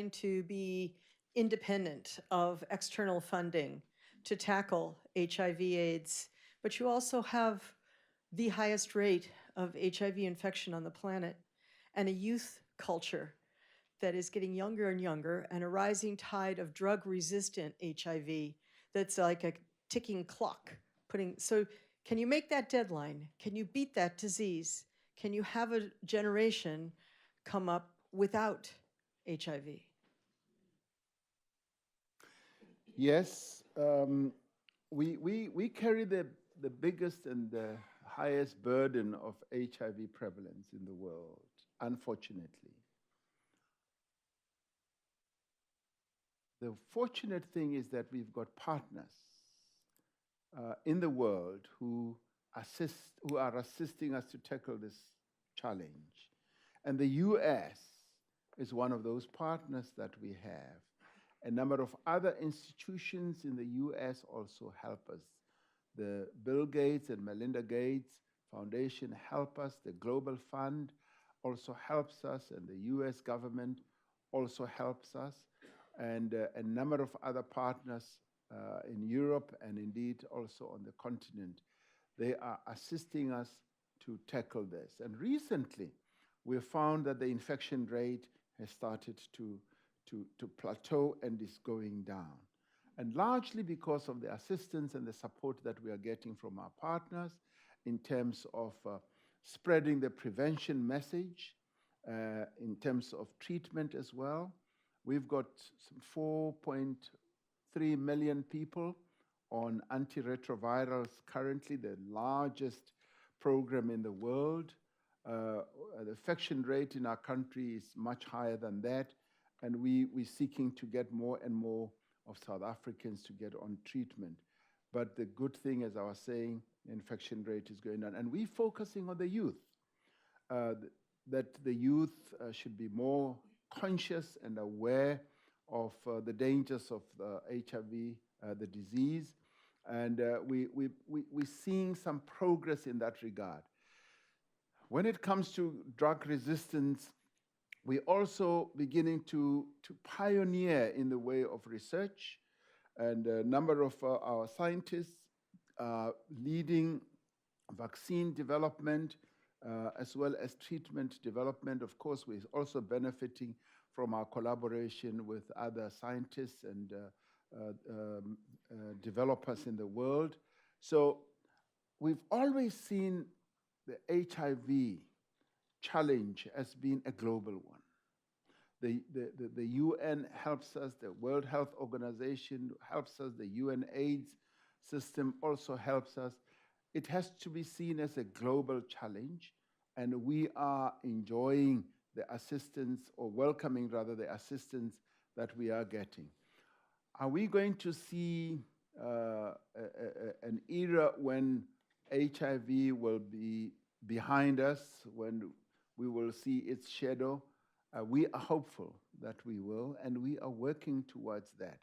trying to be independent of external funding to tackle HIV/AIDS, but you also have the highest rate of HIV infection on the planet and a youth culture that is getting younger and younger, and a rising tide of drug-resistant HIV that's like a ticking clock. So can you make that deadline? Can you beat that disease? Can you have a generation come up without HIV? Yes, we carry the biggest and the highest burden of HIV prevalence in the world, unfortunately. The fortunate thing is that we've got partners in the world who are assisting us to tackle this challenge. And the US is one of those partners that we have. A number of other institutions in the US also help us. The Bill Gates and Melinda Gates Foundation help us. The Global Fund also helps us, and the US government also helps us. And a number of other partners in Europe and indeed also on the continent. They are assisting us to tackle this. And recently, we found that the infection rate has started to plateau and is going down. And largely because of the assistance and the support that we are getting from our partners in terms of spreading the prevention message, in terms of treatment as well. We've got 4.3 million people on antiretrovirals currently, the largest program in the world. The infection rate in our country is much higher than that, and we're seeking to get more and more of South Africans to get on treatment. But the good thing, as I was saying, the infection rate is going down. And we're focusing on the youth, that the youth should be more conscious and aware of the dangers of HIV, the disease. And we're seeing some progress in that regard. When it comes to drug resistance, we're also beginning to pioneer in the way of research, and a number of our scientists are leading vaccine development as well as treatment development. Of course, we're also benefiting from our collaboration with other scientists and developers in the world. So we've always seen the HIV challenge as being a global one. The UN helps us, the World Health Organization helps us, the UNAIDS system also helps us. It has to be seen as a global challenge, and we are enjoying the assistance, or welcoming rather the assistance that we are getting. Are we going to see an era when HIV will be behind us, when we will see its shadow? We are hopeful that we will, and we are working towards that.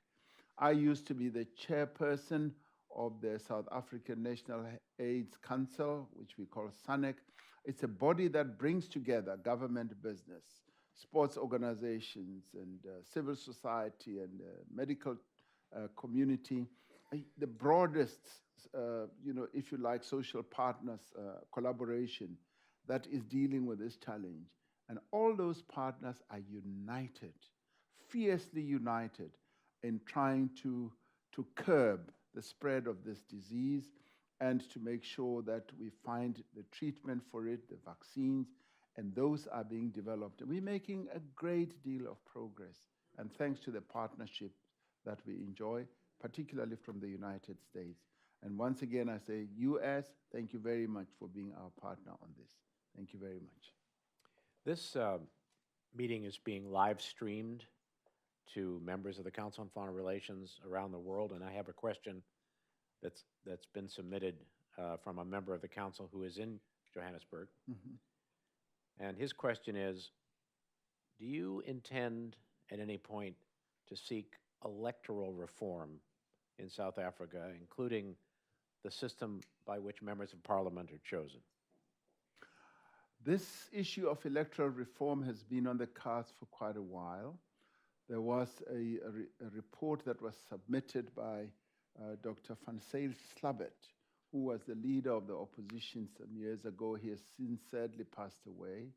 I used to be the chairperson of the South African National AIDS Council, which we call SANEC. It's a body that brings together government, business, sports organizations, and civil society and medical community, the broadest, if you like, social partners collaboration that is dealing with this challenge. And all those partners are united, fiercely united in trying to curb the spread of this disease and to make sure that we find the treatment for it, the vaccines, and those are being developed. We're making a great deal of progress, and thanks to the partnership that we enjoy, particularly from the United States. And once again, I say, US, thank you very much for being our partner on this. Thank you very much. This meeting is being live streamed to members of the Council on Foreign Relations around the world, and I have a question that's been submitted from a member of the Council who is in Johannesburg. Mm-hmm. And his question is, do you intend at any point to seek electoral reform in South Africa, including the system by which members of parliament are chosen? This issue of electoral reform has been on the cards for quite a while. there was a report that was submitted by Dr. Van Zyl Slabbert, who was the leader of the opposition some years ago. He has since sadly passed away.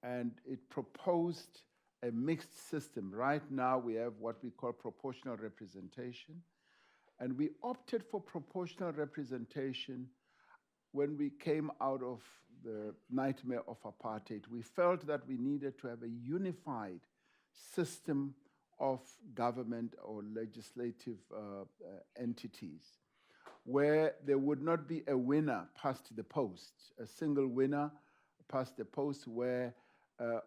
And it proposed a mixed system. Right now, we have what we call proportional representation. And we opted for proportional representation when we came out of the nightmare of apartheid. We felt that we needed to have a unified system of government or legislative entities where there would not be a winner past the post, a single winner past the post, where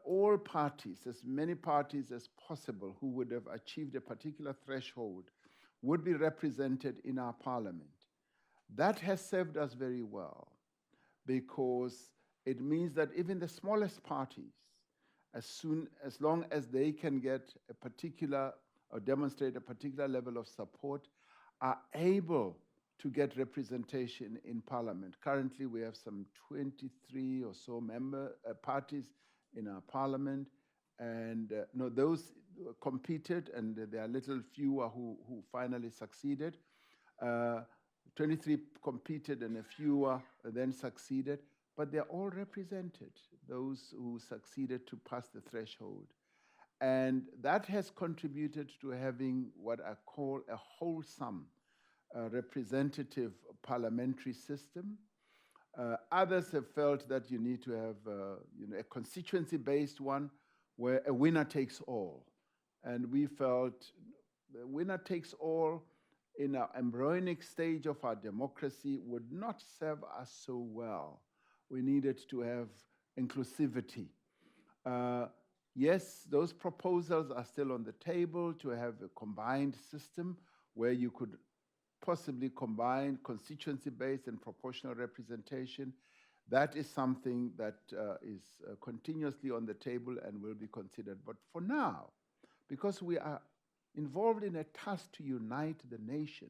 all parties, as many parties as possible who would have achieved a particular threshold, would be represented in our parliament. That has served us very well because it means that even the smallest parties, as long as they can get a particular or demonstrate a particular level of support, are able to get representation in parliament. Currently, we have some 23 or so parties in our parliament, and those competed, and there are little fewer who finally succeeded. 23 competed and a fewer then succeeded, but they're all represented, those who succeeded to pass the threshold. And that has contributed to having what I call a wholesome representative parliamentary system. Others have felt that you need to have a constituency-based one where a winner takes all. And we felt the winner takes all in our embryonic stage of our democracy would not serve us so well. We needed to have inclusivity. Yes, those proposals are still on the table to have a combined system where you could possibly combine constituency-based and proportional representation. That is something that is continuously on the table and will be considered. But for now, because we are involved in a task to unite the nation,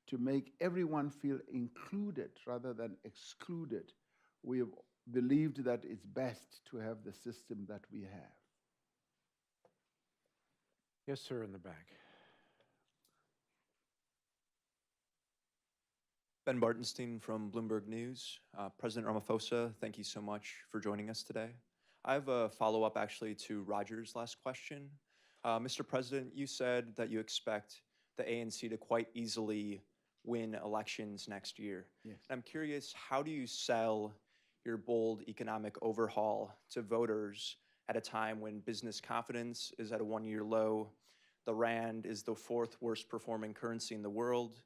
to make everyone feel included rather than excluded, we have believed that it's best to have the system that we have. Yes, sir, in the back. Ben Bartenstein from Bloomberg News. President Ramaphosa, thank you so much for joining us today. I have a follow-up actually to Roger's last question. Mr. President, you said that you expect the ANC to quite easily win elections next year. Yes. And I'm curious, how do you sell your bold economic overhaul to voters at a time when business confidence is at a one-year low, the Rand is the fourth worst performing currency in the world,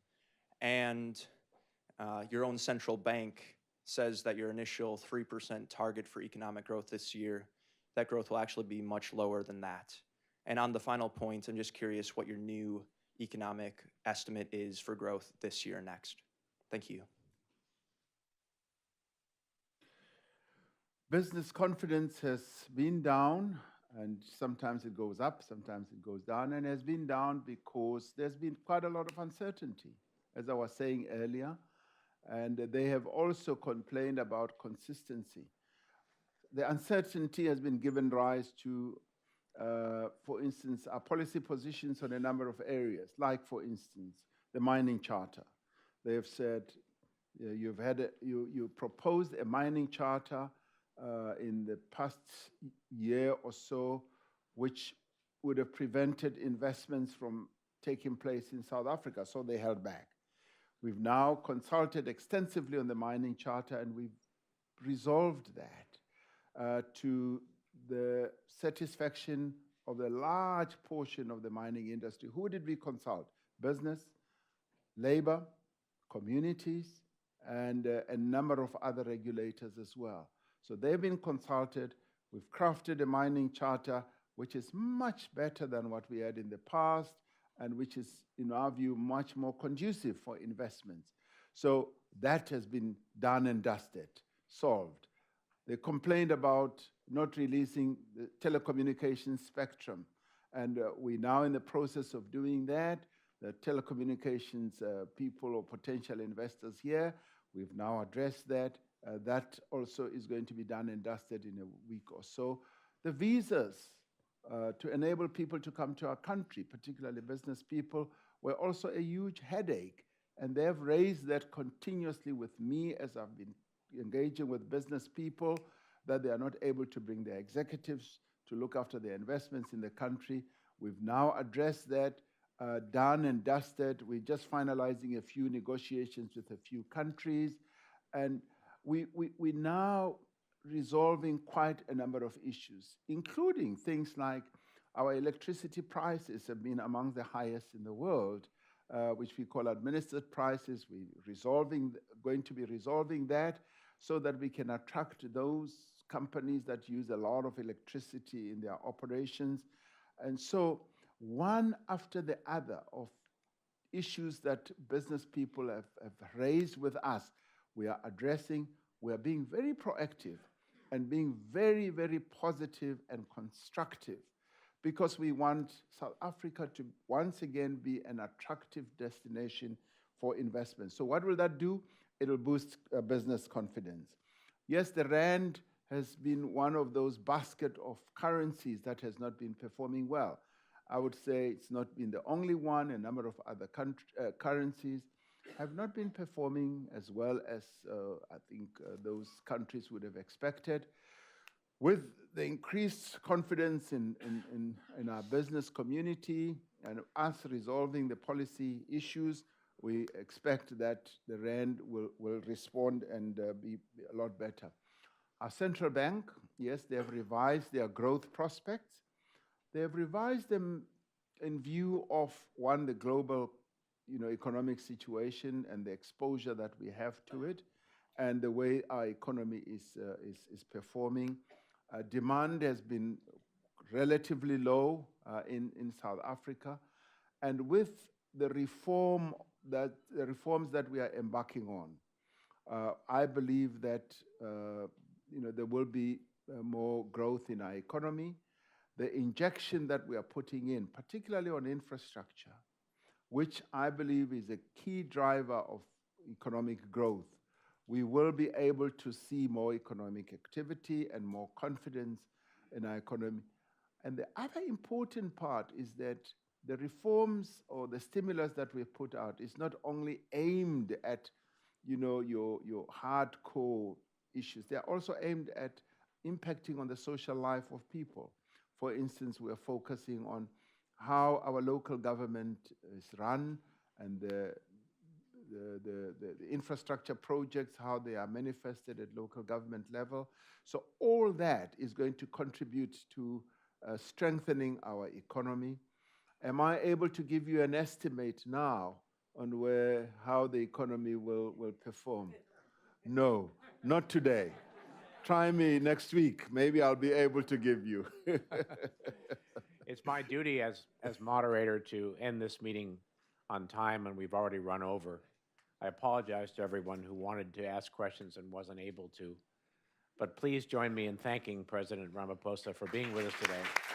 and your own central bank says that your initial 3% target for economic growth this year, that growth will actually be much lower than that. And on the final point, I'm just curious what your new economic estimate is for growth this year and next. Thank you. Business confidence has been down, and sometimes it goes up, sometimes it goes down, and has been down because there's been quite a lot of uncertainty, as I was saying earlier, and they have also complained about consistency. The uncertainty has been given rise to, for instance, our policy positions on a number of areas, like, for instance, the mining charter. They have said, you proposed a mining charter in the past year or so, which would have prevented investments from taking place in South Africa, so they held back. We've now consulted extensively on the mining charter, and we've resolved that to the satisfaction of a large portion of the mining industry. Who did we consult? Business, labor, communities, and a number of other regulators as well. So they've been consulted. We've crafted a mining charter which is much better than what we had in the past, and which is, in our view, much more conducive for investments. So that has been done and dusted, solved. They complained about not releasing the telecommunications spectrum, and we're now in the process of doing that. The telecommunications people or potential investors here, we've now addressed that. That also is going to be done and dusted in a week or so. The visas to enable people to come to our country, particularly business people, were also a huge headache. And they have raised that continuously with me as I've been engaging with business people, that they are not able to bring their executives to look after their investments in the country. We've now addressed that, done and dusted. We're just finalizing a few negotiations with a few countries. And we're now resolving quite a number of issues, including things like our electricity prices have been among the highest in the world, which we call administered prices. We're going to be resolving that so that we can attract those companies that use a lot of electricity in their operations. And so one after the other of issues that business people have raised with us, we are addressing. We are being very proactive and being very, very positive and constructive, because we want South Africa to once again be an attractive destination for investment. So what will that do? It'll boost business confidence. Yes, the rand has been one of those basket of currencies that has not been performing well. I would say it's not been the only one. A number of other currencies have not been performing as well as I think those countries would have expected. With the increased confidence in our business community and us resolving the policy issues, we expect that the rand will respond and be a lot better. Our central bank, yes, they have revised their growth prospects. They have revised them in view of, one, the global economic situation and the exposure that we have to it, and the way our economy is performing. Demand has been relatively low in South Africa, and with the reforms that we are embarking on, I believe that there will be more growth in our economy. The injection that we are putting in, particularly on infrastructure, which I believe is a key driver of economic growth, we will be able to see more economic activity and more confidence in our economy. And the other important part is that the reforms or the stimulus that we've put out is not only aimed at your hardcore issues, they're also aimed at impacting on the social life of people. For instance, we are focusing on how our local government is run and the infrastructure projects, how they are manifested at local government level. So all that is going to contribute to strengthening our economy. Am I able to give you an estimate now on how the economy will perform? No, not today. Try me next week. Maybe I'll be able to give you. It's my duty as moderator to end this meeting on time, and we've already run over. I apologize to everyone who wanted to ask questions and wasn't able to. But please join me in thanking President Ramaphosa for being with us today.